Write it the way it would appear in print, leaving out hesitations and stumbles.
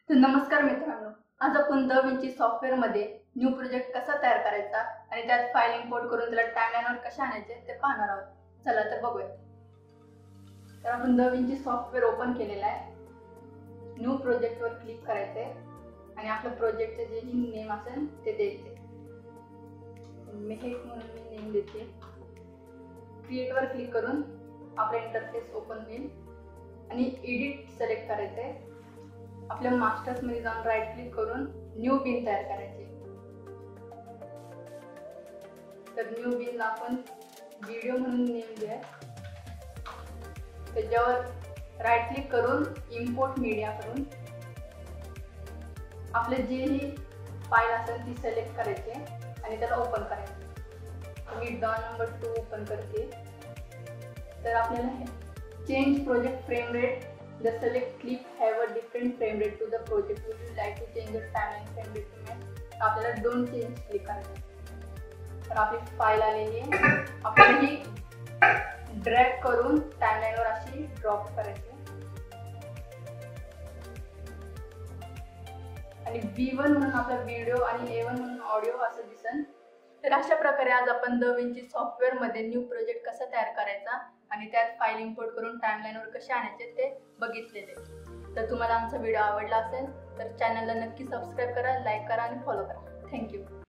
तर नमस्कार मित्रांनो, आज आपण द विंची सॉफ्टवेअरमध्ये न्यू प्रोजेक्ट कसा तयार करायचा आणि त्यात फाईल इम्पोर्ट करून त्याला टाइमलाईनवर कसे आणायचे ते पाहणार आहोत. चला तर बघूया. तर आपण द विंची सॉफ्टवेअर ओपन केलेला आहे. न्यू प्रोजेक्टवर क्लिक करायचे आणि आपल्या प्रोजेक्टचे जे नेम असेल ते द्यायचे. मेहेक म्हणून मी नेम देते. क्रिएटवर क्लिक करून आपला इंटरफेस ओपन होईल आणि एडिट सिलेक्ट करायचे. आपल्या मास्टर्स मध्ये जाऊन राईट क्लिक करून न्यू बिन तयार करायचे. तर न्यू बिनला आपण व्हिडिओ म्हणून नेम द्या. त्याच्यावर राईट क्लिक करून इम्पोर्ट मीडिया करून आपले जेही फाईल असेल ती सिलेक्ट करायची आणि त्याला ओपन करायचे. मी डॉ नंबर 2 ओपन करते. तर आपल्याला change project frame rate. The select clip have a different frame rate to the project. Would you like to change the timeline frame rate to match? आपल्याला don't change क्लिक करायचं. तर आपली file आलेली आहे. आपण ही ड्रॅग करून टाइमलाईनवर अशी drop करायची आणि V1 म्हणून आपला व्हिडिओ आणि A1 म्हणून ऑडिओ असं दिसन. तर अशा प्रकारे आज आपण द विंची सॉफ्टवेअरमध्ये न्यू प्रोजेक्ट कसा तयार करायचा आणि त्यात फाईल इम्पोर्ट करून टाइमलाईनवर कसे आणायचे ते बघितलेले. तर तुम्हाला आमचा व्हिडिओ आवडला असेल तर चॅनलला नक्की सबस्क्राईब करा, लाईक करा आणि फॉलो करा. थँक्यू.